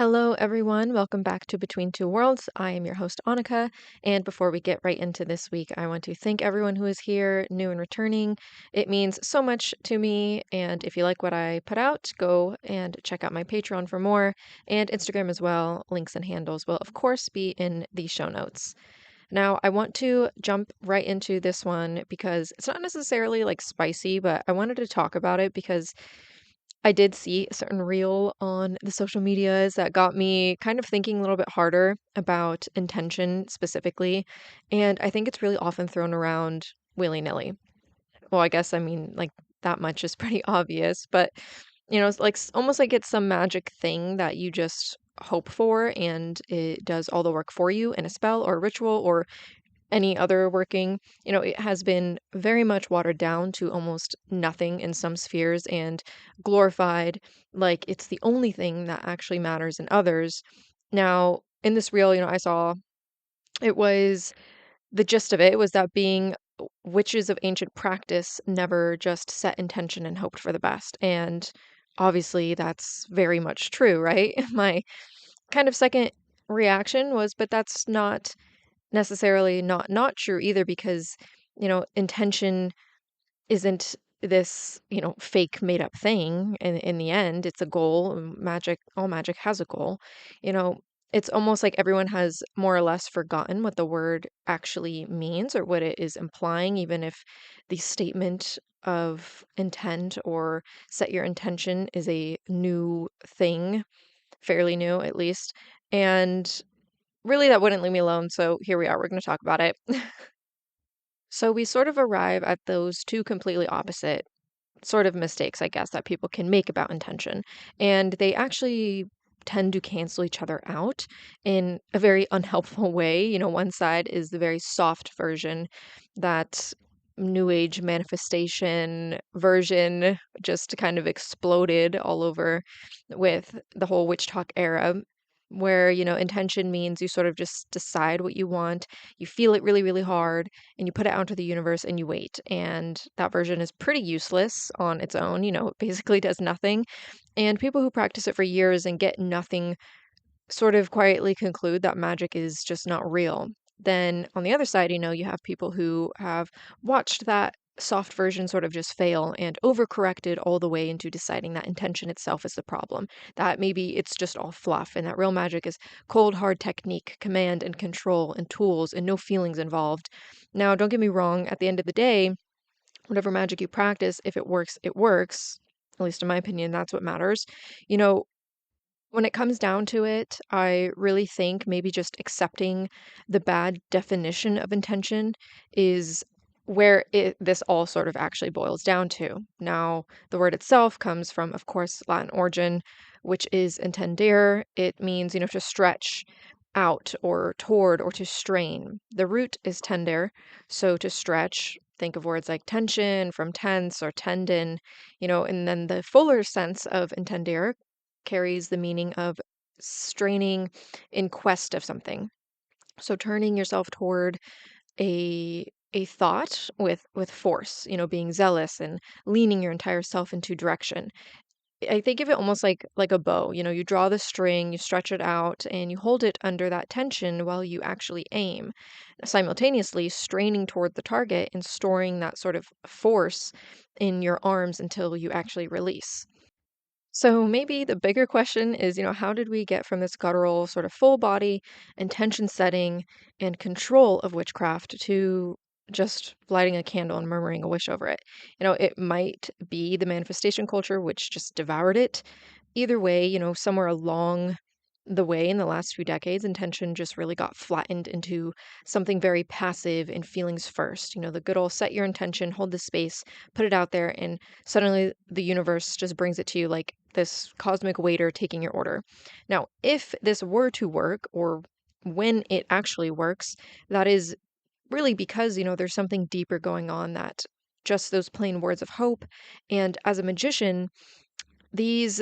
Hello, everyone. Welcome back to Between Two Worlds. I am your host, Annika. And before we get right into this week, I want to thank everyone who is here, new and returning. It means so much to me. And if you like what I put out, go and check out my Patreon for more and Instagram as well. Links and handles will, of course, be in the show notes. Now, I want to jump right into this one because it's not necessarily like spicy, but I wanted to talk about it because I did see a certain reel on the social medias that got me kind of thinking a little bit harder about intention specifically. And I think it's really often thrown around willy-nilly. Well, I guess I mean like that much is pretty obvious, but it's like almost like it's some magic thing that you just hope for and it does all the work for you in a spell or a ritual or any other working. It has been very much watered down to almost nothing in some spheres and glorified like it's the only thing that actually matters in others. Now, in this reel, I saw it was the gist of it was that being witches of ancient practice never just set intention and hoped for the best. And obviously, that's very much true, right? My kind of second reaction was, but that's not necessarily not true either because intention isn't this fake made up thing. In the end, it's a goal. Magic, all magic has a goal. you know it's almost like everyone has more or less forgotten what the word actually means or what it is implying, even if the statement of intent or set your intention is a new thing, fairly new at least. And really, that wouldn't leave me alone, so here we are, we're gonna talk about it. So we sort of arrive at those two completely opposite sort of mistakes, I guess, that people can make about intention. And they actually tend to cancel each other out in a very unhelpful way. One side is the very soft version, that new age manifestation version just kind of exploded all over with the whole witch talk era, where intention means you sort of just decide what you want, you feel it really really hard, and you put it out into the universe and you wait. And that version is pretty useless on its own. It basically does nothing. And people who practice it for years and get nothing sort of quietly conclude that magic is just not real. Then on the other side, you have people who have watched that soft version sort of just fail and overcorrected all the way into deciding that intention itself is the problem. That maybe it's just all fluff and that real magic is cold, hard technique, command and control and tools and no feelings involved. Now, don't get me wrong, at the end of the day, whatever magic you practice, if it works, it works. At least in my opinion, that's what matters. You know, when it comes down to it, I really think maybe just accepting the bad definition of intention is where this all sort of actually boils down to. Now, the word itself comes from, of course, Latin origin, which is intendere. It means, to stretch out or toward or to strain. The root is tender, so to stretch. Think of words like tension from tense or tendon, and then the fuller sense of intendere carries the meaning of straining in quest of something. So turning yourself toward a thought with force, being zealous and leaning your entire self into direction. I think of it almost like a bow. You draw the string, you stretch it out, and you hold it under that tension while you actually aim, simultaneously straining toward the target and storing that sort of force in your arms until you actually release. So maybe the bigger question is, how did we get from this guttural sort of full body intention setting and control of witchcraft to just lighting a candle and murmuring a wish over it? It might be the manifestation culture which just devoured it. Either way, somewhere along the way in the last few decades, intention just really got flattened into something very passive and feelings first. The good old set your intention, hold the space, put it out there, and suddenly the universe just brings it to you like this cosmic waiter taking your order. Now, if this were to work, or when it actually works, that is really because, there's something deeper going on that just those plain words of hope. And as a magician, these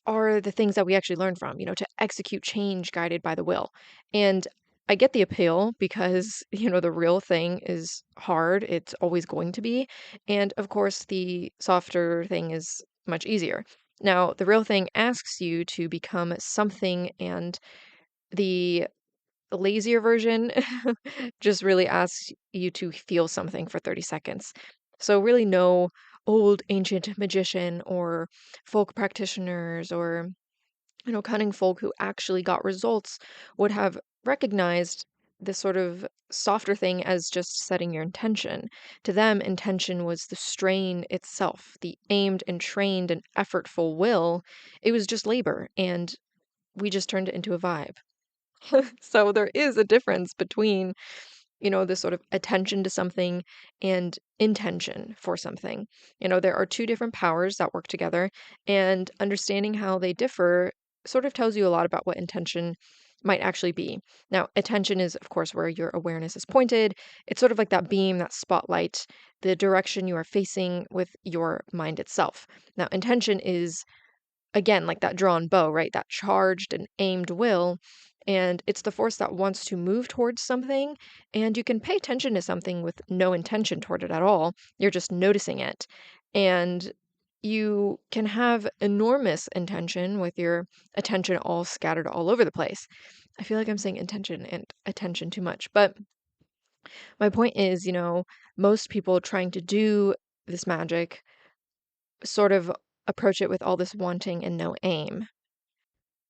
are the things that we actually learn from, to execute change guided by the will. And I get the appeal because, the real thing is hard. It's always going to be. And of course, the softer thing is much easier. Now, the real thing asks you to become something, and the lazier version just really asks you to feel something for 30 seconds. So, really, no old ancient magician or folk practitioners or cunning folk who actually got results would have recognized this sort of softer thing as just setting your intention. To them, intention was the strain itself, the aimed and trained and effortful will. It was just labor, and we just turned it into a vibe. So there is a difference between this sort of attention to something and intention for something. There are two different powers that work together, and understanding how they differ sort of tells you a lot about what intention might actually be. Now, attention is, of course, where your awareness is pointed. It's sort of like that beam, that spotlight, the direction you are facing with your mind itself. Now, intention is again, like that drawn bow, right? That charged and aimed will. And it's the force that wants to move towards something. And you can pay attention to something with no intention toward it at all. You're just noticing it. And you can have enormous intention with your attention all scattered all over the place. I feel like I'm saying intention and attention too much. But my point is, most people trying to do this magic sort of approach it with all this wanting and no aim.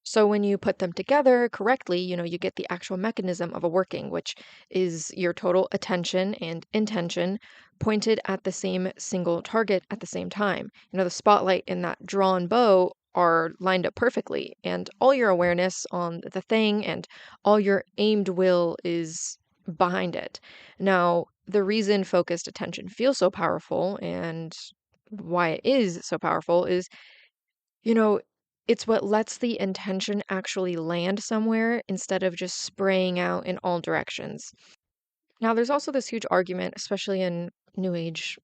So when you put them together correctly, you get the actual mechanism of a working, which is your total attention and intention pointed at the same single target at the same time. The spotlight and that drawn bow are lined up perfectly, and all your awareness on the thing and all your aimed will is behind it. Now, the reason focused attention feels so powerful and why it is so powerful is you know, it's what lets the intention actually land somewhere instead of just spraying out in all directions. Now, there's also this huge argument, especially in New Age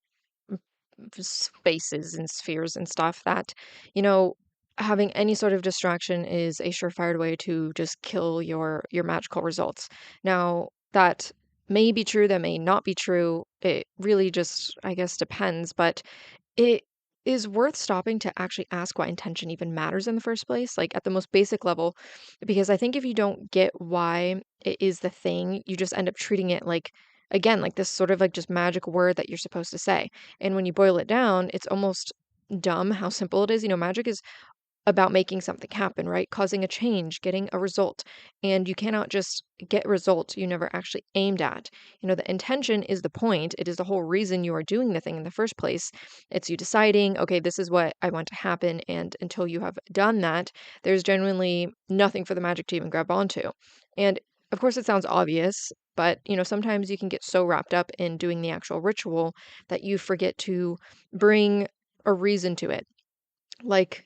spaces and spheres and stuff, that, you know, having any sort of distraction is a surefire way to just kill your magical results. Now, that may be true, that may not be true. It really just, I guess, depends, but it is worth stopping to actually ask why intention even matters in the first place, like at the most basic level, because I think if you don't get why it is the thing, you just end up treating it like, again, like this sort of like just magic word that you're supposed to say. And when you boil it down, it's almost dumb how simple it is. Magic is about making something happen, right? Causing a change, getting a result. And you cannot just get results you never actually aimed at. The intention is the point. It is the whole reason you are doing the thing in the first place. It's you deciding, okay, this is what I want to happen. And until you have done that, there's genuinely nothing for the magic to even grab onto. And of course, it sounds obvious, but sometimes you can get so wrapped up in doing the actual ritual that you forget to bring a reason to it. Like,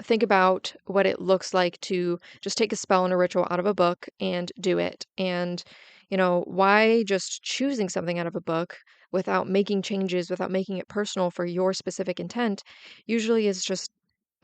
think about what it looks like to just take a spell and a ritual out of a book and do it. And, why just choosing something out of a book without making changes, without making it personal for your specific intent, usually is just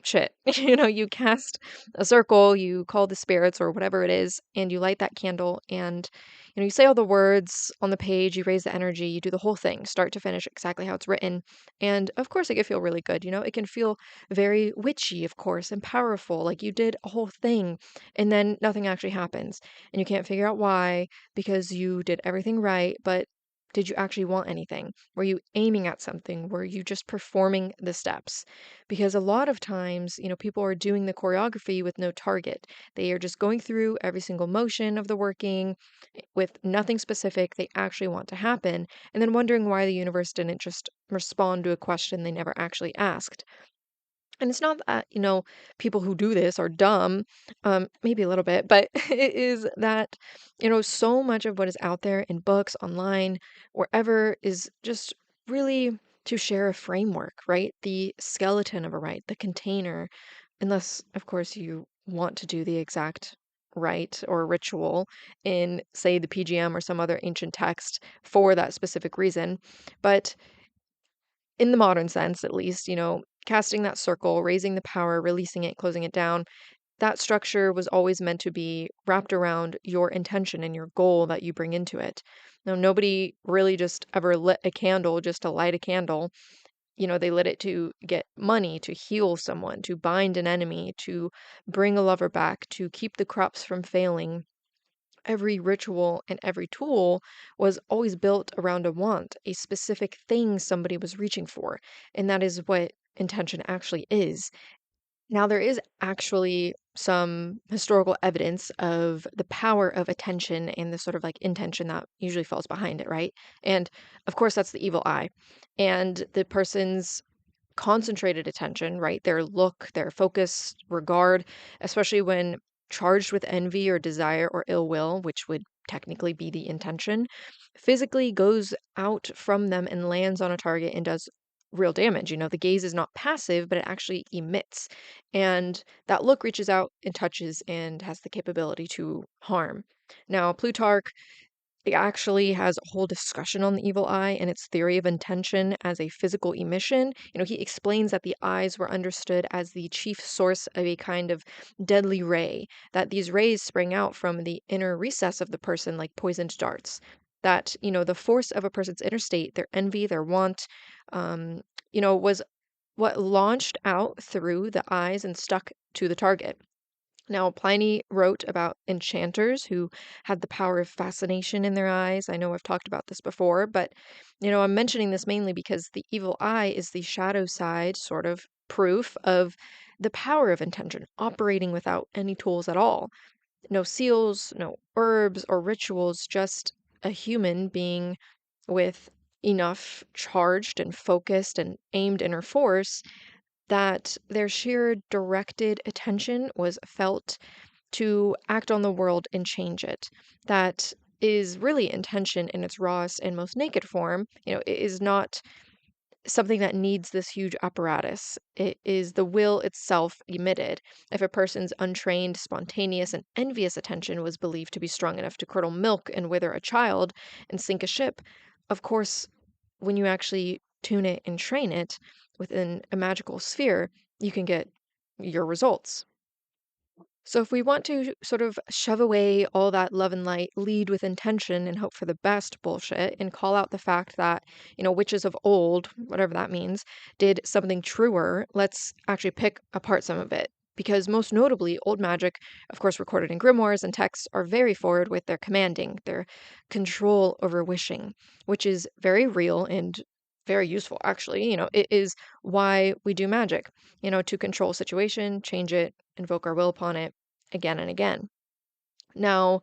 shit. You cast a circle, you call the spirits or whatever it is, and you light that candle and you say all the words on the page, you raise the energy, you do the whole thing, start to finish exactly how it's written. And of course it can feel really good, it can feel very witchy, of course, and powerful, like you did a whole thing and then nothing actually happens. And you can't figure out why because you did everything right, but did you actually want anything? Were you aiming at something? Were you just performing the steps? Because a lot of times, people are doing the choreography with no target. They are just going through every single motion of the working with nothing specific they actually want to happen, and then wondering why the universe didn't just respond to a question they never actually asked. And it's not that, people who do this are dumb, maybe a little bit, but it is that, so much of what is out there in books, online, wherever is just really to share a framework, right? The skeleton of a rite, the container, unless, of course, you want to do the exact rite or ritual in, say, the PGM or some other ancient text for that specific reason. But in the modern sense, at least, casting that circle, raising the power, releasing it, closing it down, that structure was always meant to be wrapped around your intention and your goal that you bring into it. Now, nobody really just ever lit a candle just to light a candle. They lit it to get money, to heal someone, to bind an enemy, to bring a lover back, to keep the crops from failing. Every ritual and every tool was always built around a want, a specific thing somebody was reaching for. And that is what intention actually is. Now, there is actually some historical evidence of the power of attention and the sort of like intention that usually falls behind it, right? And of course, that's the evil eye. And the person's concentrated attention, right? Their look, their focus, regard, especially when charged with envy or desire or ill will, which would technically be the intention, physically goes out from them and lands on a target and does real damage. The gaze is not passive, but it actually emits. And that look reaches out and touches and has the capability to harm. Now, Plutarch he actually has a whole discussion on the evil eye and its theory of intention as a physical emission. He explains that the eyes were understood as the chief source of a kind of deadly ray, that these rays sprang out from the inner recess of the person like poisoned darts. That, the force of a person's inner state, their envy, their want, was what launched out through the eyes and stuck to the target. Now, Pliny wrote about enchanters who had the power of fascination in their eyes. I know I've talked about this before, but I'm mentioning this mainly because the evil eye is the shadow side sort of proof of the power of intention operating without any tools at all. No seals, no herbs or rituals, just a human being with enough charged and focused and aimed inner force that their sheer directed attention was felt to act on the world and change it. That is really intention in its rawest and most naked form. It is not something that needs this huge apparatus. It is the will itself emitted. If a person's untrained, spontaneous, and envious attention was believed to be strong enough to curdle milk and wither a child and sink a ship, of course, when you actually tune it and train it within a magical sphere, you can get your results. So, if we want to sort of shove away all that love and light, lead with intention and hope for the best bullshit, and call out the fact that, witches of old, whatever that means, did something truer, let's actually pick apart some of it. Because most notably, old magic, of course, recorded in grimoires and texts, are very forward with their commanding, their control over wishing, which is very real and very useful, actually. It is why we do magic, to control a situation, change it, invoke our will upon it again and again. Now,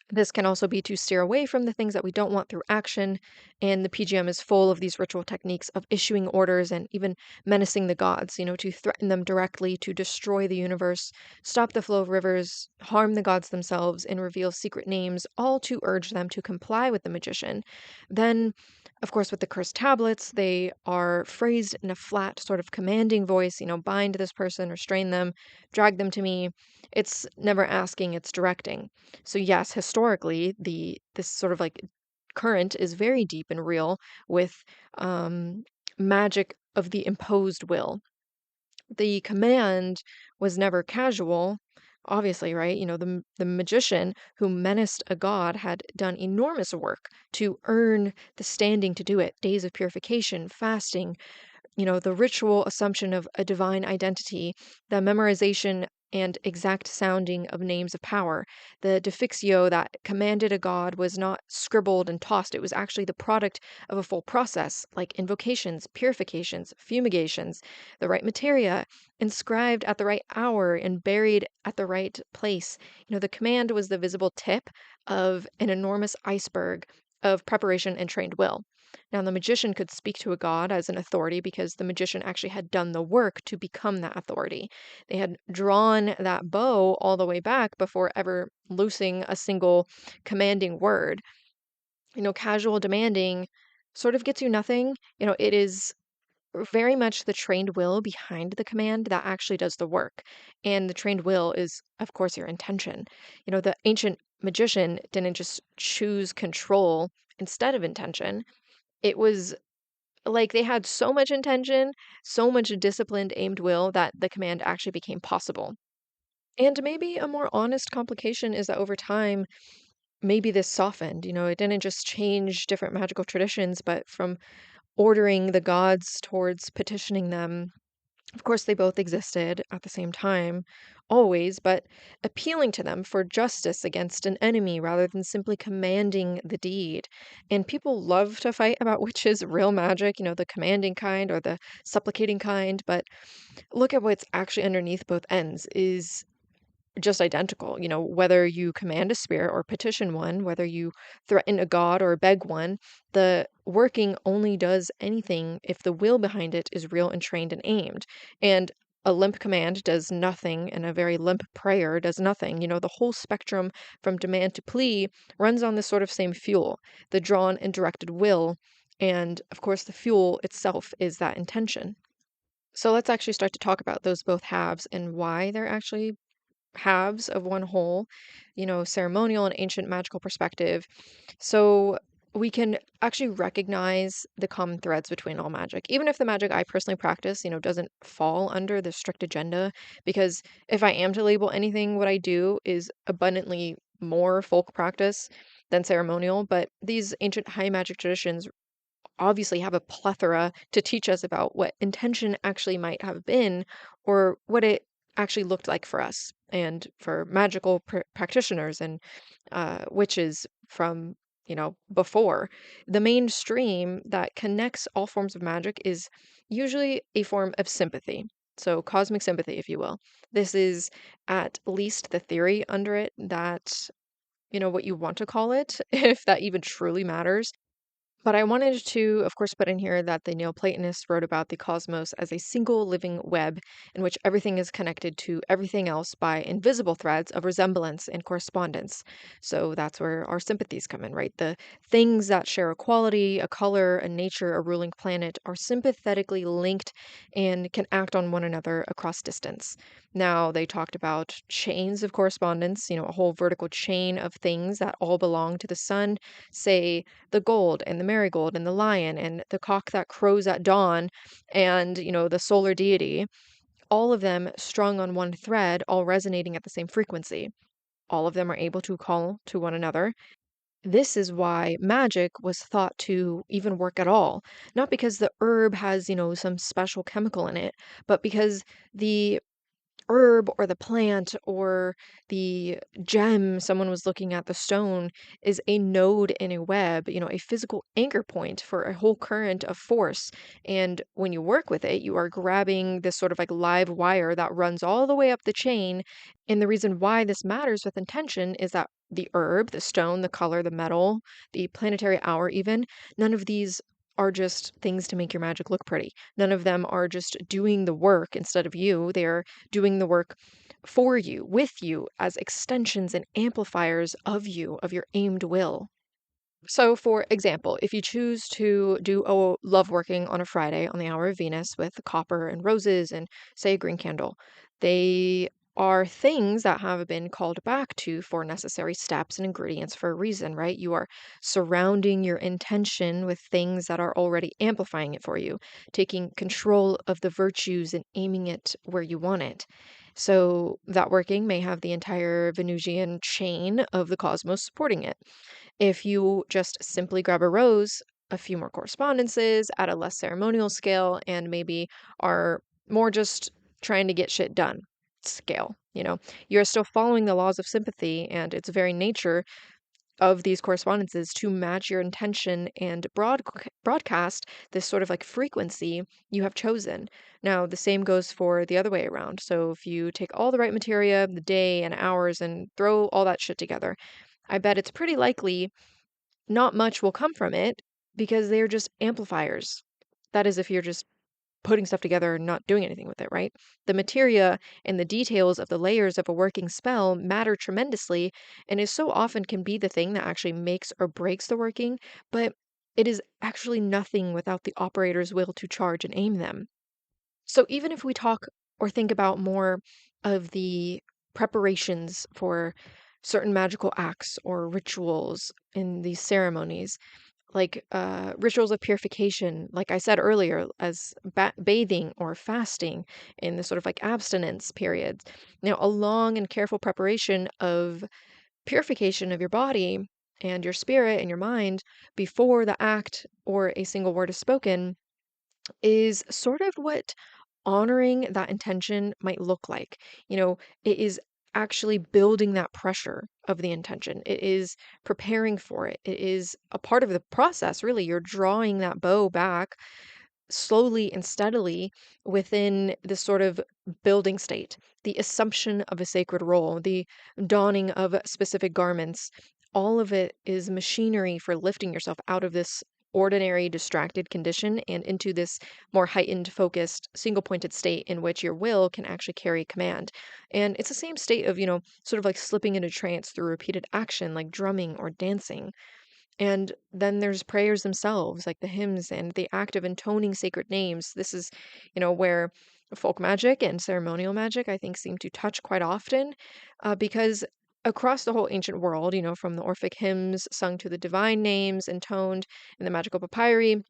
this can also be to steer away from the things that we don't want through action, and the PGM is full of these ritual techniques of issuing orders and even menacing the gods, to threaten them directly, to destroy the universe, stop the flow of rivers, harm the gods themselves, and reveal secret names, all to urge them to comply with the magician. Then, of course, with the cursed tablets, they are phrased in a flat, sort of commanding voice, bind this person, restrain them, drag them to me. It's never asking, it's directing. So yes, historically, the this sort of like current is very deep and real with um, magic of the imposed will. The command was never casual, obviously, right? The magician who menaced a god had done enormous work to earn the standing to do it. Days of purification, fasting, the ritual assumption of a divine identity, the memorization and exact sounding of names of power. The defixio that commanded a god was not scribbled and tossed. It was actually the product of a full process, like invocations, purifications, fumigations, the right materia, inscribed at the right hour and buried at the right place. The command was the visible tip of an enormous iceberg of preparation and trained will. Now, the magician could speak to a god as an authority because the magician actually had done the work to become that authority. They had drawn that bow all the way back before ever loosing a single commanding word. Casual demanding sort of gets you nothing. It is very much the trained will behind the command that actually does the work. And the trained will is, of course, your intention. The ancient magician didn't just choose control instead of intention. It was like they had so much intention, so much disciplined, aimed will that the command actually became possible. And maybe a more honest complication is that over time, maybe this softened. It didn't just change different magical traditions, but from ordering the gods towards petitioning them. Of course, they both existed at the same time, always, but appealing to them for justice against an enemy rather than simply commanding the deed. And people love to fight about which is real magic, the commanding kind or the supplicating kind, but look at what's actually underneath both ends is just identical. Whether you command a spirit or petition one, whether you threaten a god or beg one, the working only does anything if the will behind it is real and trained and aimed. And a limp command does nothing, and a very limp prayer does nothing. The whole spectrum from demand to plea runs on this sort of same fuel, the drawn and directed will. And of course, the fuel itself is that intention. So let's actually start to talk about those both halves and why they're actually halves of one whole, ceremonial and ancient magical perspective. So we can actually recognize the common threads between all magic, even if the magic I personally practice, doesn't fall under the strict agenda. Because if I am to label anything, what I do is abundantly more folk practice than ceremonial. But these ancient high magic traditions obviously have a plethora to teach us about what intention actually might have been or what it actually looked like for us and for magical practitioners and witches from before. The mainstream that connects all forms of magic is usually a form of sympathy, so cosmic sympathy, if you will. This is at least the theory under it, that what you want to call it, if that even truly matters. But I wanted to, of course, put in here that the Neoplatonists wrote about the cosmos as a single living web in which everything is connected to everything else by invisible threads of resemblance and correspondence. So that's where our sympathies come in, right? The things that share a quality, a color, a nature, a ruling planet are sympathetically linked and can act on one another across distance. Now, they talked about chains of correspondence, a whole vertical chain of things that all belong to the sun, say the gold and the marigold and the lion and the cock that crows at dawn and, the solar deity, all of them strung on one thread, all resonating at the same frequency. All of them are able to call to one another. This is why magic was thought to even work at all. Not because the herb has, some special chemical in it, but because the herb or the plant or the gem someone was looking at, the stone, is a node in a web, a physical anchor point for a whole current of force. And when you work with it, you are grabbing this sort of like live wire that runs all the way up the chain. And the reason why this matters with intention is that the herb, the stone, the color, the metal, the planetary hour, even, none of these are just things to make your magic look pretty. None of them are just doing the work instead of you. They're doing the work for you, with you, as extensions and amplifiers of you, of your aimed will. So, for example, if you choose to do a love working on a Friday on the hour of Venus with copper and roses and, say, a green candle, they are things that have been called back to for necessary steps and ingredients for a reason, right? You are surrounding your intention with things that are already amplifying it for you, taking control of the virtues and aiming it where you want it. So, that working may have the entire Venusian chain of the cosmos supporting it. If you just simply grab a rose, a few more correspondences at a less ceremonial scale, and maybe are more just trying to get shit done scale, you're still following the laws of sympathy and its very nature of these correspondences to match your intention and broadcast this sort of like frequency you have chosen. Now, the same goes for the other way around. So if you take all the right materia, the day and hours, and throw all that shit together, I bet it's pretty likely not much will come from it because they're just amplifiers. That is, if you're just putting stuff together and not doing anything with it, right? The materia and the details of the layers of a working spell matter tremendously and is so often can be the thing that actually makes or breaks the working, but it is actually nothing without the operator's will to charge and aim them. So even if we talk or think about more of the preparations for certain magical acts or rituals in these ceremonies, like rituals of purification, like I said earlier, as bathing or fasting in the sort of like abstinence periods. Now, a long and careful preparation of purification of your body and your spirit and your mind before the act or a single word is spoken is sort of what honoring that intention might look like. It is actually building that pressure of the intention. It is preparing for it. It is a part of the process, really. You're drawing that bow back slowly and steadily within this sort of building state, the assumption of a sacred role, the donning of specific garments. All of it is machinery for lifting yourself out of this ordinary distracted condition and into this more heightened, focused, single pointed state in which your will can actually carry command. And it's the same state of, sort of like slipping into trance through repeated action, like drumming or dancing. And then there's prayers themselves, like the hymns and the act of intoning sacred names. This is, where folk magic and ceremonial magic, I think, seem to touch quite often, because across the whole ancient world, from the Orphic hymns sung to the divine names intoned in the magical papyri,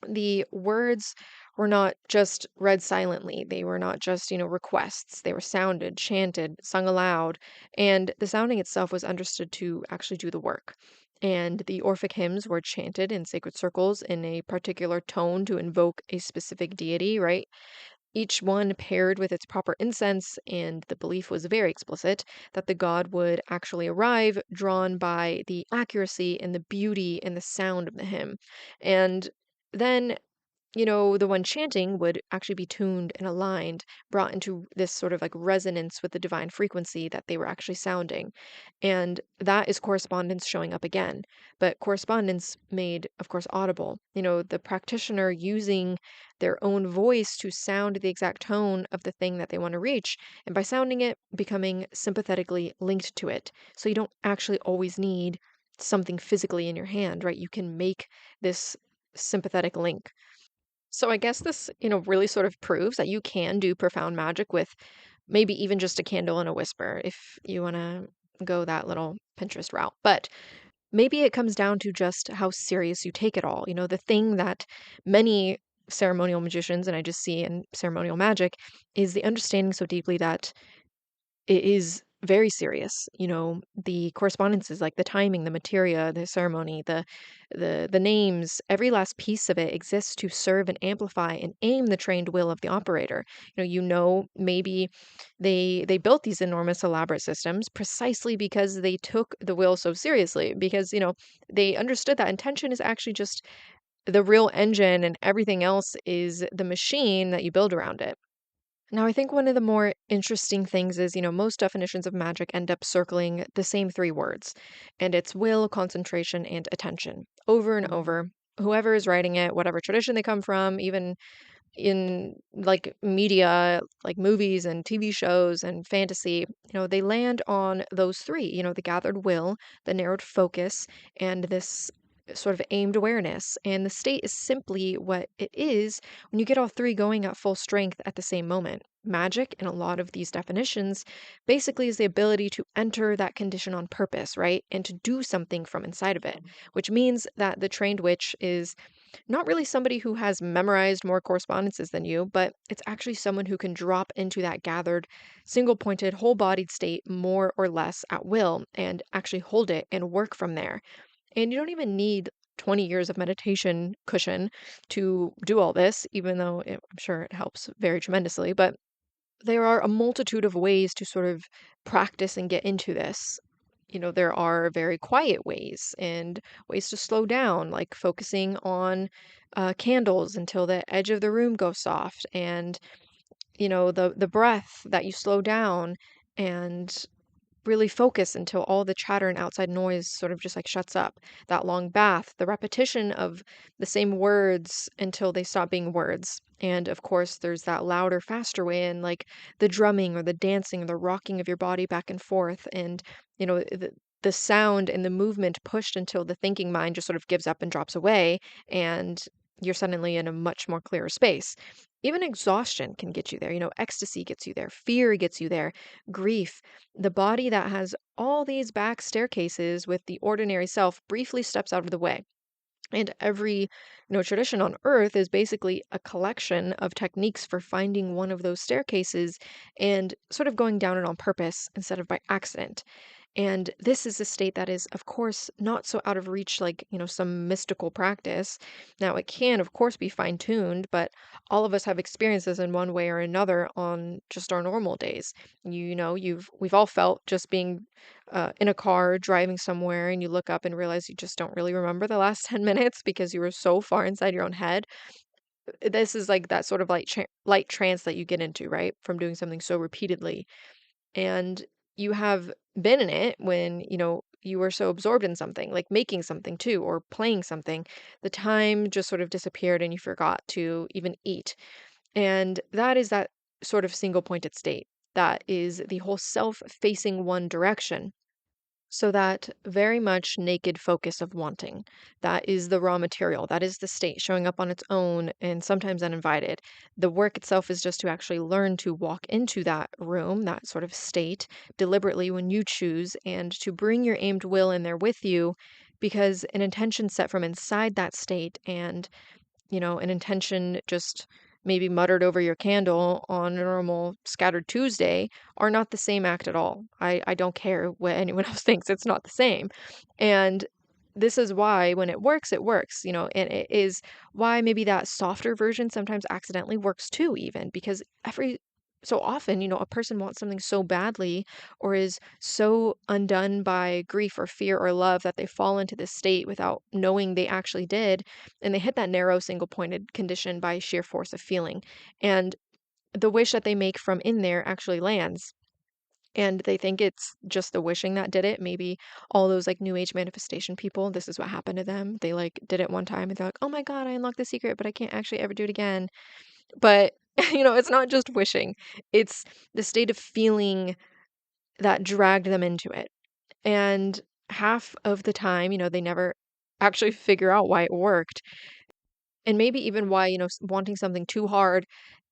the words were not just read silently. They were not just, requests. They were sounded, chanted, sung aloud, and the sounding itself was understood to actually do the work. And the Orphic hymns were chanted in sacred circles in a particular tone to invoke a specific deity, right? Each one paired with its proper incense, and the belief was very explicit that the god would actually arrive, drawn by the accuracy and the beauty and the sound of the hymn. And then the one chanting would actually be tuned and aligned, brought into this sort of like resonance with the divine frequency that they were actually sounding. And that is correspondence showing up again. But correspondence made, of course, audible. The practitioner using their own voice to sound the exact tone of the thing that they want to reach. And by sounding it, becoming sympathetically linked to it. So you don't actually always need something physically in your hand, right? You can make this sympathetic link. So I guess this, really sort of proves that you can do profound magic with maybe even just a candle and a whisper if you want to go that little Pinterest route. But maybe it comes down to just how serious you take it all. The thing that many ceremonial magicians, and I just see in ceremonial magic, is the understanding so deeply that it is very serious. The correspondences, like the timing, the materia, the ceremony, the names, every last piece of it exists to serve and amplify and aim the trained will of the operator. Maybe they built these enormous elaborate systems precisely because they took the will so seriously, because they understood that intention is actually just the real engine and everything else is the machine that you build around it. Now, I think one of the more interesting things is, most definitions of magic end up circling the same three words, and it's will, concentration, and attention, over and over. Whoever is writing it, whatever tradition they come from, even in like media, like movies and TV shows and fantasy, they land on those three, the gathered will, the narrowed focus, and this sort of aimed awareness. And the state is simply what it is when you get all three going at full strength at the same moment. Magic, in a lot of these definitions, basically is the ability to enter that condition on purpose, right? And to do something from inside of it, which means that the trained witch is not really somebody who has memorized more correspondences than you, but it's actually someone who can drop into that gathered, single pointed, whole bodied state more or less at will and actually hold it and work from there. And you don't even need 20 years of meditation cushion to do all this, even though I'm sure it helps very tremendously. But there are a multitude of ways to sort of practice and get into this. There are very quiet ways and ways to slow down, like focusing on candles until the edge of the room goes soft, and the breath that you slow down and really focus until all the chatter and outside noise sort of just like shuts up. That long bath, the repetition of the same words until they stop being words. And of course, there's that louder, faster way in, like the drumming or the dancing or the rocking of your body back and forth. And, the sound and the movement pushed until the thinking mind just sort of gives up and drops away. And you're suddenly in a much more clearer space. Even exhaustion can get you there. Ecstasy gets you there. Fear gets you there. Grief, the body that has all these back staircases with the ordinary self briefly steps out of the way. And every, tradition on earth is basically a collection of techniques for finding one of those staircases and sort of going down it on purpose instead of by accident. And this is a state that is, of course, not so out of reach like, some mystical practice. Now, it can, of course, be fine-tuned, but all of us have experiences in one way or another on just our normal days. We've all felt just being in a car driving somewhere and you look up and realize you just don't really remember the last 10 minutes because you were so far inside your own head. This is like that sort of light trance that you get into, right? From doing something so repeatedly. And you have been in it when, you were so absorbed in something, like making something too, or playing something. The time just sort of disappeared and you forgot to even eat. And that is that sort of single pointed state. That is the whole self facing one direction. So that very much naked focus of wanting, that is the raw material. That is the state showing up on its own and sometimes uninvited. The work itself is just to actually learn to walk into that room, that sort of state, deliberately when you choose, and to bring your aimed will in there with you, because an intention set from inside that state and an intention just maybe muttered over your candle on a normal scattered Tuesday are not the same act at all. I don't care what anyone else thinks, it's not the same. And this is why when it works, and it is why maybe that softer version sometimes accidentally works too, even because every so often, a person wants something so badly or is so undone by grief or fear or love that they fall into this state without knowing they actually did, and they hit that narrow single pointed condition by sheer force of feeling. And the wish that they make from in there actually lands. And they think it's just the wishing that did it. Maybe all those like new age manifestation people, this is what happened to them. They like did it one time and they're like, oh my God, I unlocked the secret, but I can't actually ever do it again. But, it's not just wishing, it's the state of feeling that dragged them into it. And half of the time, they never actually figure out why it worked. And maybe even why, wanting something too hard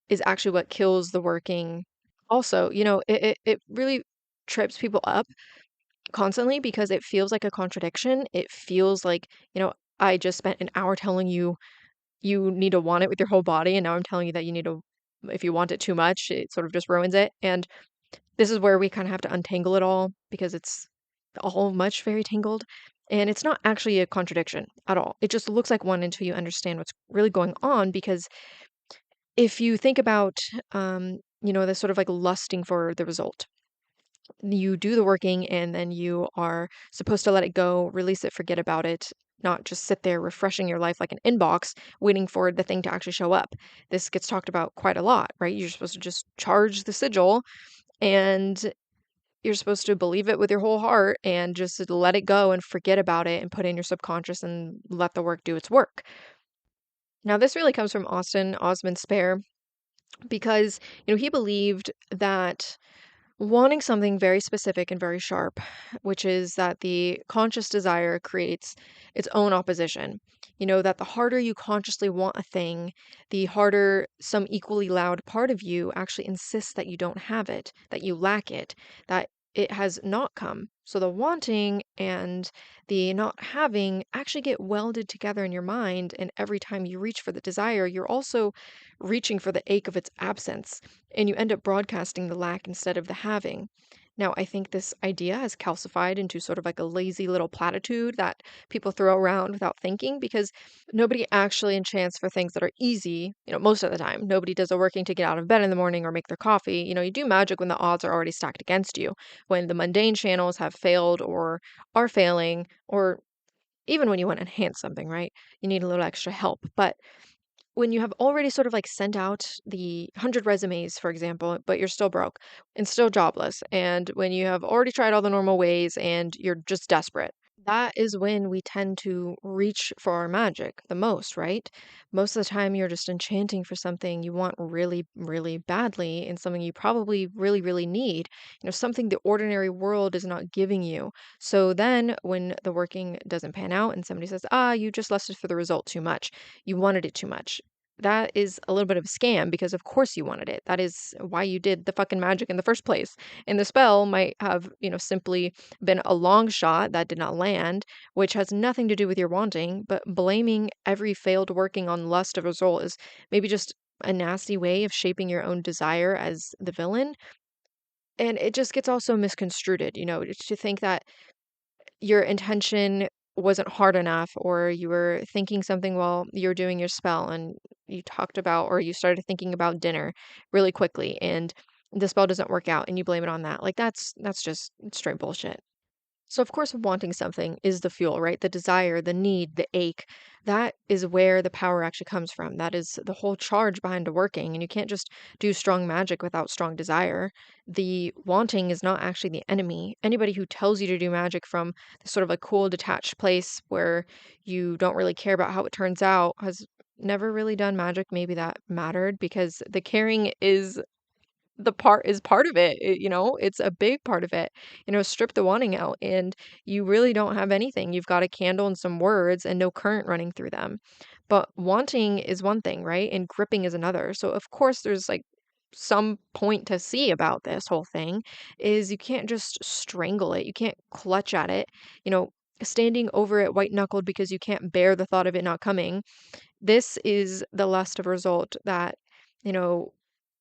is actually what kills the working. Also, it really trips people up constantly because it feels like a contradiction. It feels like, I just spent an hour telling you you need to want it with your whole body, and now I'm telling you that you need to, if you want it too much, it sort of just ruins it. And this is where we kind of have to untangle it all because it's all much very tangled. And it's not actually a contradiction at all. It just looks like one until you understand what's really going on. Because if you think about, the sort of like lusting for the result, you do the working and then you are supposed to let it go, release it, forget about it, not just sit there refreshing your life like an inbox, waiting for the thing to actually show up. This gets talked about quite a lot, right? You're supposed to just charge the sigil and you're supposed to believe it with your whole heart and just let it go and forget about it and put it in your subconscious and let the work do its work. Now, this really comes from Austin Osman Spare because, he believed that wanting something very specific and very sharp, which is that the conscious desire creates its own opposition. That the harder you consciously want a thing, the harder some equally loud part of you actually insists that you don't have it, that you lack it, that it has not come. So the wanting and the not having actually get welded together in your mind. And every time you reach for the desire, you're also reaching for the ache of its absence and you end up broadcasting the lack instead of the having. Now, I think this idea has calcified into sort of like a lazy little platitude that people throw around without thinking because nobody actually enchants for things that are easy, most of the time. Nobody does the working to get out of bed in the morning or make their coffee. You do magic when the odds are already stacked against you, when the mundane channels have failed or are failing, or even when you want to enhance something, right? You need a little extra help. But when you have already sort of like sent out the 100 resumes, for example, but you're still broke and still jobless, and when you have already tried all the normal ways and you're just desperate, that is when we tend to reach for our magic the most, right? Most of the time, you're just enchanting for something you want really, really badly and something you probably really, really need, something the ordinary world is not giving you. So then, when the working doesn't pan out and somebody says, you just lusted for the result too much, you wanted it too much. That is a little bit of a scam because, of course, you wanted it. That is why you did the fucking magic in the first place. And the spell might have, simply been a long shot that did not land, which has nothing to do with your wanting, but blaming every failed working on lust of result is maybe just a nasty way of shaping your own desire as the villain. And it just gets also misconstrued, to think that your intention wasn't hard enough, or you were thinking something while you're doing your spell and you talked about, or you started thinking about dinner really quickly and the spell doesn't work out and you blame it on that. Like that's just straight bullshit. So, of course, wanting something is the fuel, right? The desire, the need, the ache. That is where the power actually comes from. That is the whole charge behind the working. And you can't just do strong magic without strong desire. The wanting is not actually the enemy. Anybody who tells you to do magic from this sort of a cool, detached place where you don't really care about how it turns out has never really done magic. Maybe that mattered, because the caring is part of it, it's a big part of it. Strip the wanting out and you really don't have anything. You've got a candle and some words and no current running through them. But wanting is one thing, right? And gripping is another. So of course there's like some point to see about this whole thing is you can't just strangle it. You can't clutch at it, you know, standing over it white knuckled because you can't bear the thought of it not coming. This is the lust of result that, you know,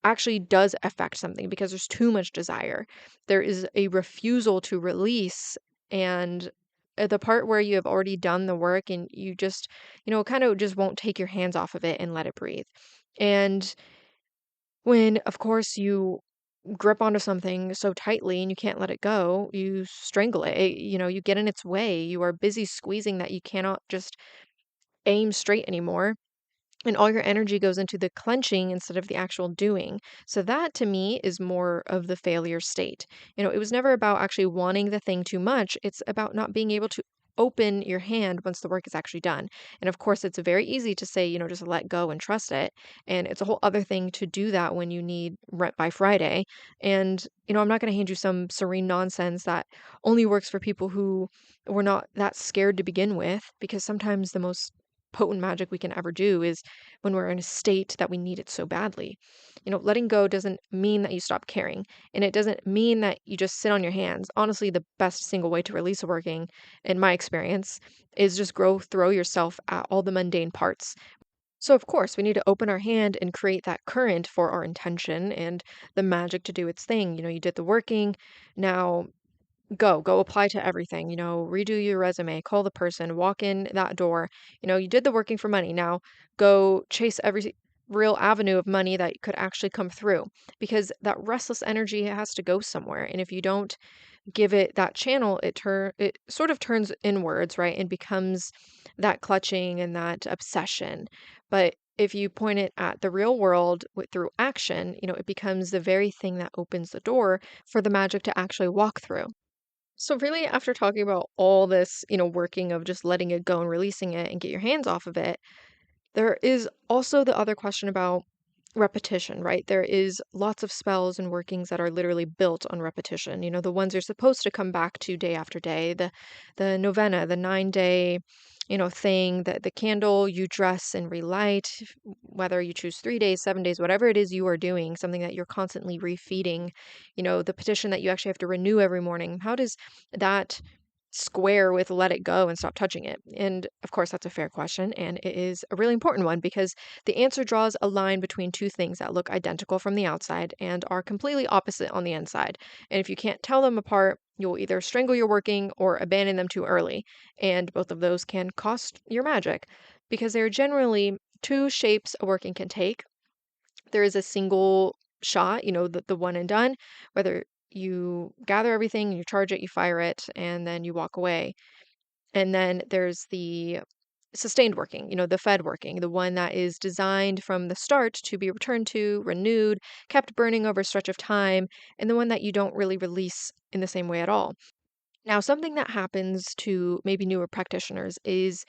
actually does affect something because there's too much desire. There is a refusal to release, and the part where you have already done the work and you just, kind of just won't take your hands off of it and let it breathe. And when, of course, you grip onto something so tightly and you can't let it go, you strangle it. You get in its way. You are busy squeezing that you cannot just aim straight anymore, and all your energy goes into the clenching instead of the actual doing. So that to me is more of the failure state. It was never about actually wanting the thing too much. It's about not being able to open your hand once the work is actually done. And of course, it's very easy to say, just let go and trust it. And it's a whole other thing to do that when you need rent by Friday. And, I'm not going to hand you some serene nonsense that only works for people who were not that scared to begin with, because sometimes the most potent magic we can ever do is when we're in a state that we need it so badly. Letting go doesn't mean that you stop caring, and it doesn't mean that you just sit on your hands. Honestly, the best single way to release a working, in my experience, is just throw yourself at all the mundane parts. So, of course, we need to open our hand and create that current for our intention and the magic to do its thing. You did the working. Now go apply to everything, redo your resume, call the person, walk in that door. You did the working for money. Now go chase every real avenue of money that could actually come through, because that restless energy has to go somewhere. And if you don't give it that channel, it sort of turns inwards, right? And becomes that clutching and that obsession. But if you point it at the real world through action, it becomes the very thing that opens the door for the magic to actually walk through. So really, after talking about all this, working of just letting it go and releasing it and get your hands off of it, there is also the other question about repetition, right? There is lots of spells and workings that are literally built on repetition. The ones you're supposed to come back to day after day, the novena, the 9 day, thing, that the candle you dress and relight, whether you choose 3 days, 7 days, whatever it is you are doing, something that you're constantly refeeding, the petition that you actually have to renew every morning. How does that square with let it go and stop touching it? And of course, that's a fair question. And it is a really important one, because the answer draws a line between two things that look identical from the outside and are completely opposite on the inside. And if you can't tell them apart, you'll either strangle your working or abandon them too early. And both of those can cost your magic, because there are generally two shapes a working can take. There is a single shot, the one and done, whether you gather everything, you charge it, you fire it, and then you walk away. And then there's the sustained working, the fed working, the one that is designed from the start to be returned to, renewed, kept burning over a stretch of time, and the one that you don't really release in the same way at all. Now, something that happens to maybe newer practitioners is,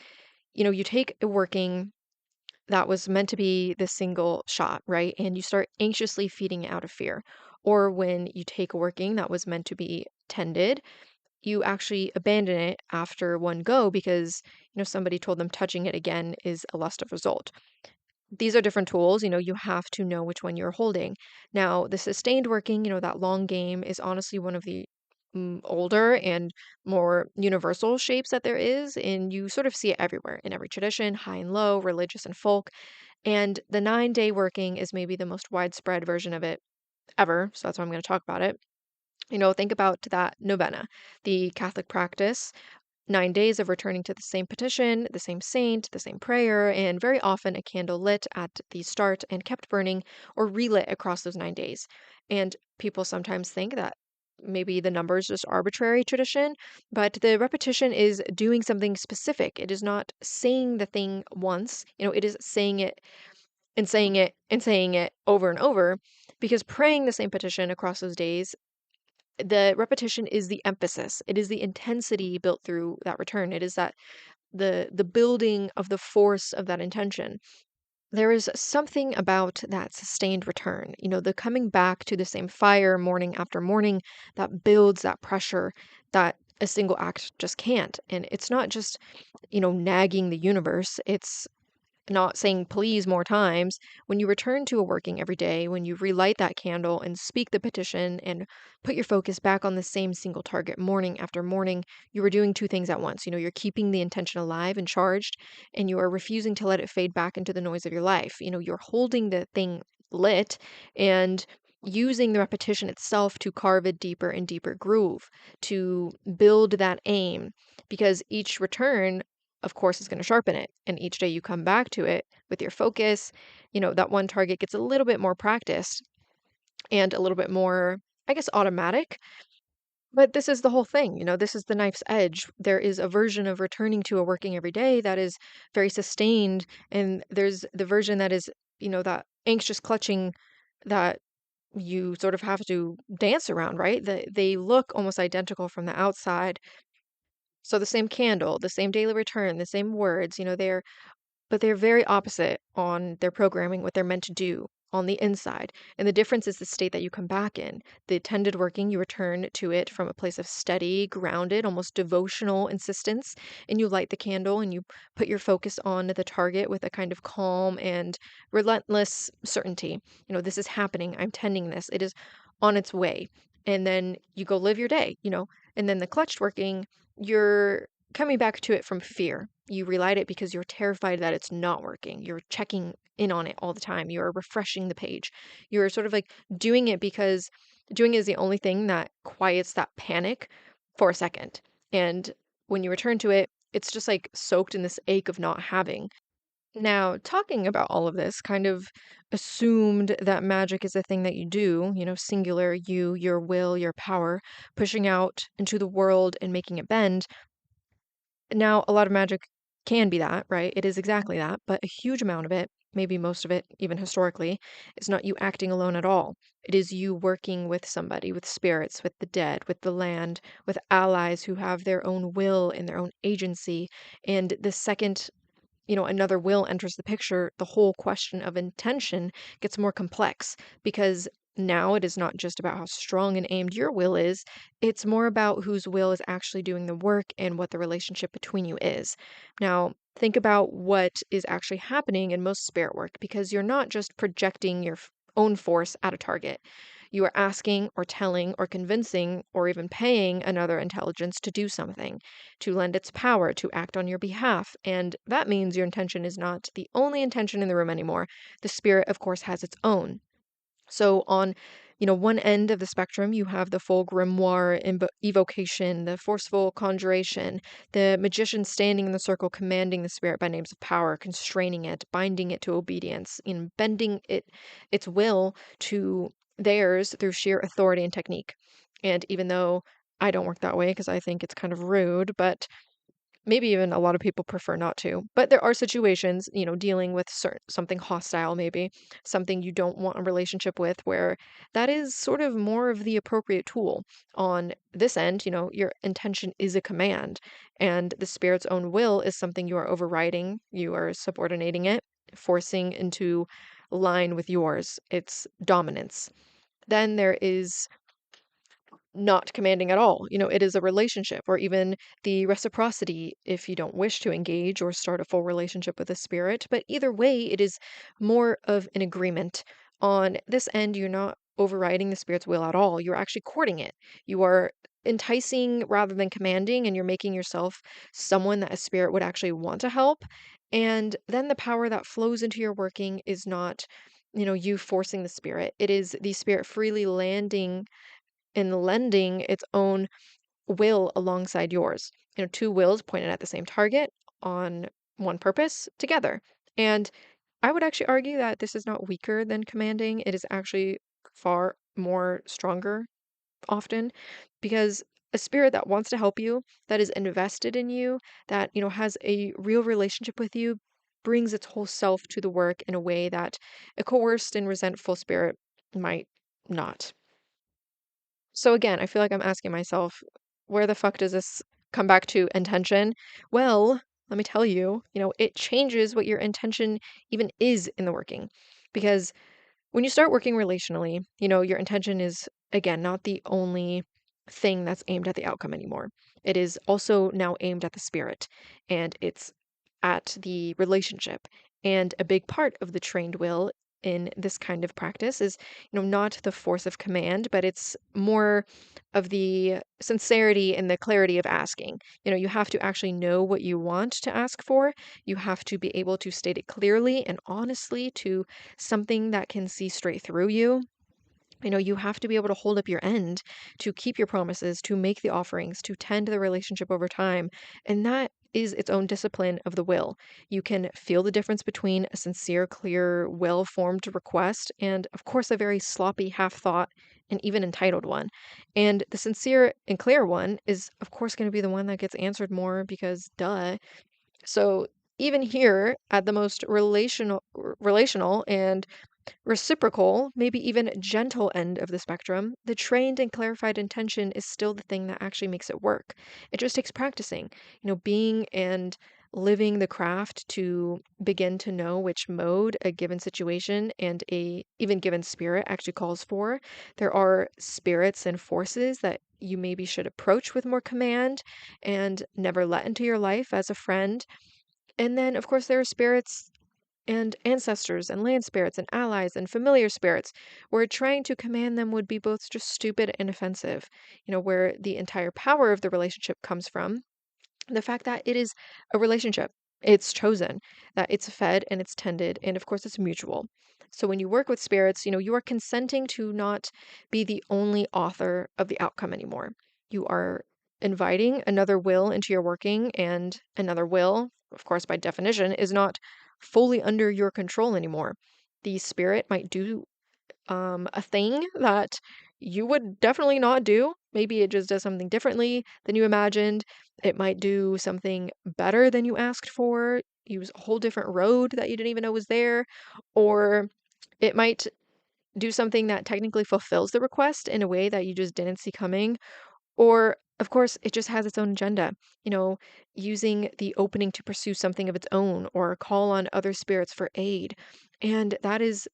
you take a working that was meant to be the single shot, right? And you start anxiously feeding it out of fear. Or when you take a working that was meant to be tended, you actually abandon it after one go because, somebody told them touching it again is a lust of result. These are different tools, you have to know which one you're holding. Now, the sustained working, that long game, is honestly one of the older and more universal shapes that there is, and you sort of see it everywhere in every tradition, high and low, religious and folk. And the 9 day working is maybe the most widespread version of it ever, so that's why I'm going to talk about it. Think about that novena, the Catholic practice, 9 days of returning to the same petition, the same saint, the same prayer, and very often a candle lit at the start and kept burning or relit across those 9 days. And people sometimes think that maybe the number is just arbitrary tradition, but the repetition is doing something specific. It is not saying the thing once, it is saying it and saying it and saying it over and over, because praying the same petition across those days, the repetition is the emphasis. It is the intensity built through that return. It is that the building of the force of that intention. There is something about that sustained return, the coming back to the same fire morning after morning, that builds that pressure that a single act just can't. And it's not just, nagging the universe. It's not saying please more times. When you return to a working every day, when you relight that candle and speak the petition and put your focus back on the same single target morning after morning, you are doing two things at once. You're keeping the intention alive and charged, and you are refusing to let it fade back into the noise of your life. You're holding the thing lit and using the repetition itself to carve a deeper and deeper groove, to build that aim, because each return, of course, is going to sharpen it. And each day you come back to it with your focus, that one target gets a little bit more practiced and a little bit more, I guess, automatic. But this is the whole thing. This is the knife's edge. There is a version of returning to a working every day that is very sustained. And there's the version that is, that anxious clutching that you sort of have to dance around, right? They look almost identical from the outside. So the same candle, the same daily return, the same words, they're very opposite on their programming, what they're meant to do on the inside. And the difference is the state that you come back in. The attended working, you return to it from a place of steady, grounded, almost devotional insistence, and you light the candle and you put your focus on the target with a kind of calm and relentless certainty. This is happening. I'm tending this. It is on its way. And then you go live your day, and then the clutched working, you're coming back to it from fear. You relight it because you're terrified that it's not working. You're checking in on it all the time. You're refreshing the page. You're sort of like doing it because doing it is the only thing that quiets that panic for a second. And when you return to it, it's just like soaked in this ache of not having. Now, talking about all of this kind of assumed that magic is a thing that you do, singular, you, your will, your power, pushing out into the world and making it bend. Now, a lot of magic can be that, right? It is exactly that, but a huge amount of it, maybe most of it, even historically, is not you acting alone at all. It is you working with somebody, with spirits, with the dead, with the land, with allies who have their own will and their own agency. And the second another will enters the picture, the whole question of intention gets more complex, because now it is not just about how strong and aimed your will is, it's more about whose will is actually doing the work and what the relationship between you is. Now, think about what is actually happening in most spirit work, because you're not just projecting your own force at a target. You are asking or telling or convincing or even paying another intelligence to do something, to lend its power to act on your behalf. And that means your intention is not the only intention in the room anymore. The spirit, of course, has its own. So on, one end of the spectrum, you have the full grimoire evocation, the forceful conjuration, the magician standing in the circle, commanding the spirit by names of power, constraining it, binding it to obedience, bending its will to theirs through sheer authority and technique. And even though I don't work that way because I think it's kind of rude, but maybe even a lot of people prefer not to. But there are situations, dealing with something hostile, maybe something you don't want a relationship with, where that is sort of more of the appropriate tool. On this end, your intention is a command, and the spirit's own will is something you are overriding, you are subordinating it, forcing into line with yours, its dominance. Then there is not commanding at all. It is a relationship, or even the reciprocity if you don't wish to engage or start a full relationship with a spirit. But either way, it is more of an agreement. On this end, you're not overriding the spirit's will at all. You're actually courting it. You are enticing rather than commanding, and you're making yourself someone that a spirit would actually want to help. And then the power that flows into your working is not, you forcing the spirit. It is the spirit freely landing in lending its own will alongside yours. Two wills pointed at the same target on one purpose together. And I would actually argue that this is not weaker than commanding. It is actually far more stronger often, because a spirit that wants to help you, that is invested in you, that, has a real relationship with you, brings its whole self to the work in a way that a coerced and resentful spirit might not. So again, I feel like I'm asking myself, where the fuck does this come back to intention? Well, let me tell you, it changes what your intention even is in the working. Because when you start working relationally, your intention is, again, not the only thing that's aimed at the outcome anymore. It is also now aimed at the spirit, and it's at the relationship. And a big part of the trained will in this kind of practice is, not the force of command, but it's more of the sincerity and the clarity of asking. You have to actually know what you want to ask for. You have to be able to state it clearly and honestly to something that can see straight through you. You have to be able to hold up your end, to keep your promises, to make the offerings, to tend the relationship over time. And that is its own discipline of the will. You can feel the difference between a sincere, clear, well formed request and, of course, a very sloppy, half thought, and even entitled one. And the sincere and clear one is, of course, going to be the one that gets answered more because, duh. So, even here at the most relational and reciprocal, maybe even gentle end of the spectrum, the trained and clarified intention is still the thing that actually makes it work. It just takes practicing, being and living the craft to begin to know which mode a given situation and a even given spirit actually calls for. There are spirits and forces that you maybe should approach with more command and never let into your life as a friend. And then, of course, there are spirits and ancestors and land spirits and allies and familiar spirits, where trying to command them would be both just stupid and offensive. Where the entire power of the relationship comes from the fact that it is a relationship. It's chosen, that it's fed and it's tended, and of course it's mutual. So when you work with spirits, you are consenting to not be the only author of the outcome anymore. You are inviting another will into your working, and another will, of course, by definition, is not fully under your control anymore. The spirit might do a thing that you would definitely not do. Maybe it just does something differently than you imagined. It might do something better than you asked for, use a whole different road that you didn't even know was there, or it might do something that technically fulfills the request in a way that you just didn't see coming. Or, of course, it just has its own agenda, using the opening to pursue something of its own or call on other spirits for aid. And that is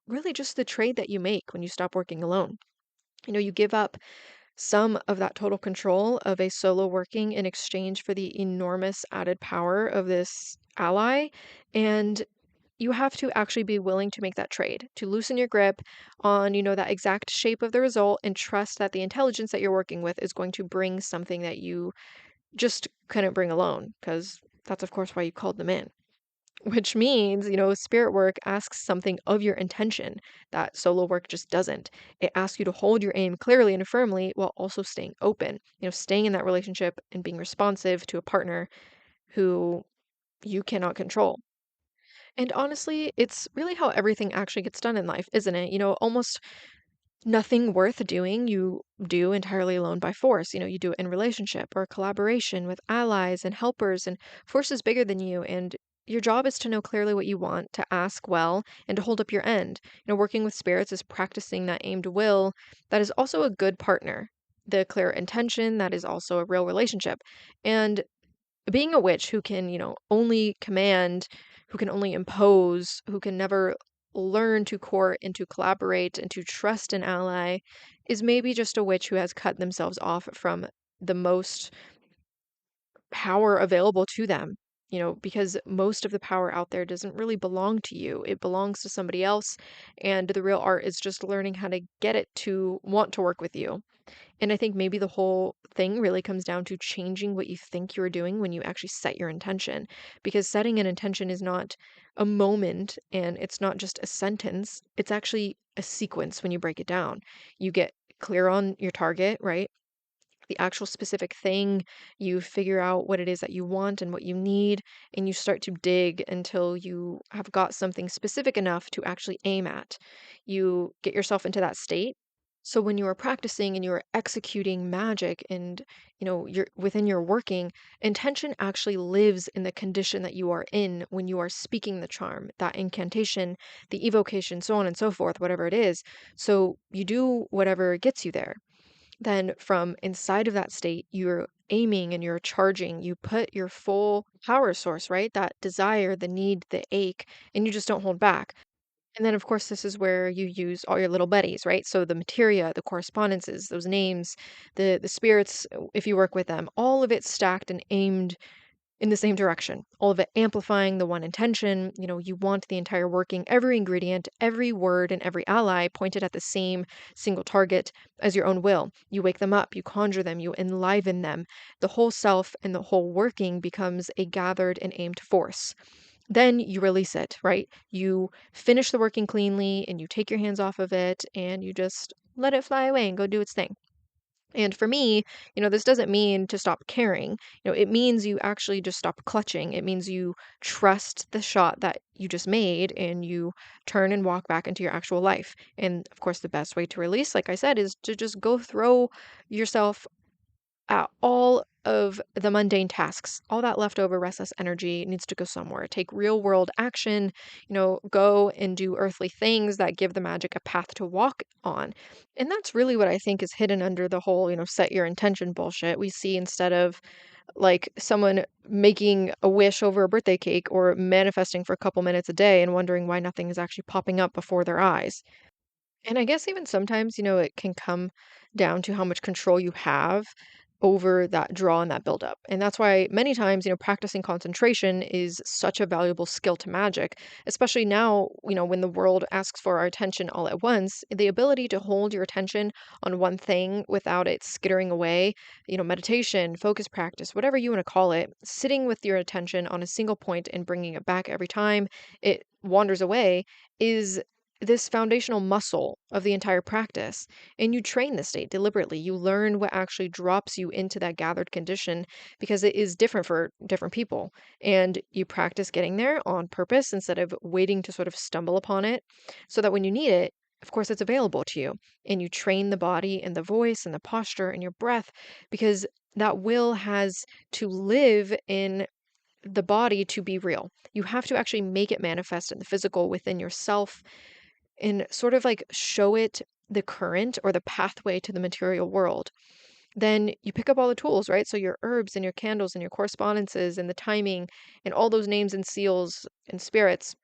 really just the trade that you make when you stop working alone. You give up some of that total control of a solo working in exchange for the enormous added power of this ally. And you have to actually be willing to make that trade, to loosen your grip on, that exact shape of the result and trust that the intelligence that you're working with is going to bring something that you just couldn't bring alone, because that's, of course, why you called them in. Which means, spirit work asks something of your intention that solo work just doesn't. It asks you to hold your aim clearly and firmly while also staying open, staying in that relationship and being responsive to a partner who you cannot control. And honestly, it's really how everything actually gets done in life, isn't it? Almost nothing worth doing you do entirely alone by force. You do it in relationship or collaboration with allies and helpers and forces bigger than you. And your job is to know clearly what you want, to ask well, and to hold up your end. Working with spirits is practicing that aimed will that is also a good partner, the clear intention that is also a real relationship. And being a witch who can, only command, who can only impose, who can never learn to court and to collaborate and to trust an ally is maybe just a witch who has cut themselves off from the most power available to them. Because most of the power out there doesn't really belong to you. It belongs to somebody else. And the real art is just learning how to get it to want to work with you. And I think maybe the whole thing really comes down to changing what you think you're doing when you actually set your intention. Because setting an intention is not a moment and it's not just a sentence, it's actually a sequence when you break it down. You get clear on your target, right? The actual specific thing, you figure out what it is that you want and what you need, and you start to dig until you have got something specific enough to actually aim at. You get yourself into that state. So when you are practicing and you are executing magic and you're within your working, intention actually lives in the condition that you are in when you are speaking the charm, that incantation, the evocation, so on and so forth, whatever it is. So you do whatever gets you there. Then from inside of that state, you're aiming and you're charging. You put your full power source, right? That desire, the need, the ache, and you just don't hold back. And then, of course, this is where you use all your little buddies, right? So the materia, the correspondences, those names, the spirits, if you work with them, all of it stacked and aimed in the same direction, all of it amplifying the one intention. You want the entire working, every ingredient, every word, and every ally pointed at the same single target as your own will. You wake them up, you conjure them, you enliven them. The whole self and the whole working becomes a gathered and aimed force. Then you release it, right? You finish the working cleanly and you take your hands off of it and you just let it fly away and go do its thing. And for me, this doesn't mean to stop caring. It means you actually just stop clutching. It means you trust the shot that you just made and you turn and walk back into your actual life. And of course, the best way to release, like I said, is to just go throw yourself all of the mundane tasks. All that leftover restless energy needs to go somewhere. Take real world action, go and do earthly things that give the magic a path to walk on. And that's really what I think is hidden under the whole, set your intention bullshit we see instead of like someone making a wish over a birthday cake or manifesting for a couple minutes a day and wondering why nothing is actually popping up before their eyes. And I guess even sometimes, it can come down to how much control you have over that draw and that buildup. And that's why many times, practicing concentration is such a valuable skill to magic, especially now, when the world asks for our attention all at once. The ability to hold your attention on one thing without it skittering away, meditation, focus practice, whatever you want to call it, sitting with your attention on a single point and bringing it back every time it wanders away is this foundational muscle of the entire practice. And you train the state deliberately. You learn what actually drops you into that gathered condition because it is different for different people. And you practice getting there on purpose instead of waiting to sort of stumble upon it so that when you need it, of course, it's available to you. And you train the body and the voice and the posture and your breath because that will has to live in the body to be real. You have to actually make it manifest in the physical within yourself and sort of like show it the current or the pathway to the material world. Then you pick up all the tools, right? So your herbs and your candles and your correspondences and the timing and all those names and seals and spirits.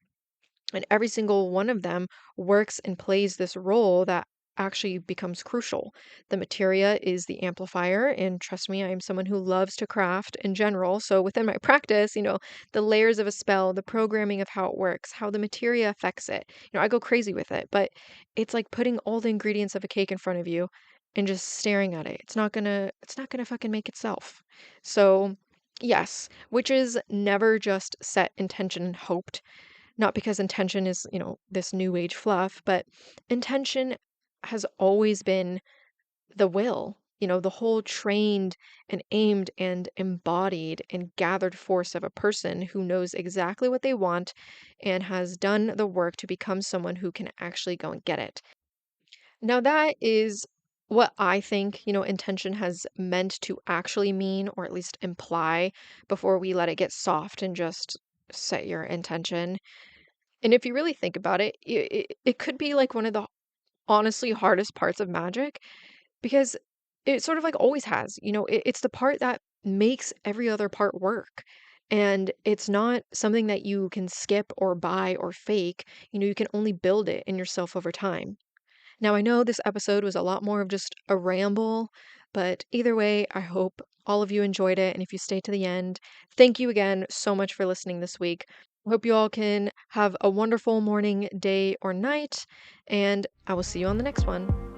And every single one of them works and plays this role that actually becomes crucial. The materia is the amplifier, and trust me, I am someone who loves to craft in general. So within my practice, the layers of a spell, the programming of how it works, how the materia affects it. I go crazy with it, but it's like putting all the ingredients of a cake in front of you and just staring at it. It's not gonna fucking make itself. So yes, which is never just set intention and hoped, not because intention is, this new age fluff, but intention has always been the will, the whole trained and aimed and embodied and gathered force of a person who knows exactly what they want and has done the work to become someone who can actually go and get it. Now, that is what I think, intention has meant to actually mean, or at least imply, before we let it get soft and just set your intention. And if you really think about it, it could be like one of the honestly hardest parts of magic because it sort of like always has, it's the part that makes every other part work. And it's not something that you can skip or buy or fake. You can only build it in yourself over time. Now, I know this episode was a lot more of just a ramble, but either way, I hope all of you enjoyed it. And if you stay to the end, thank you again so much for listening this week. I hope you all can have a wonderful morning, day, or night, and I will see you on the next one.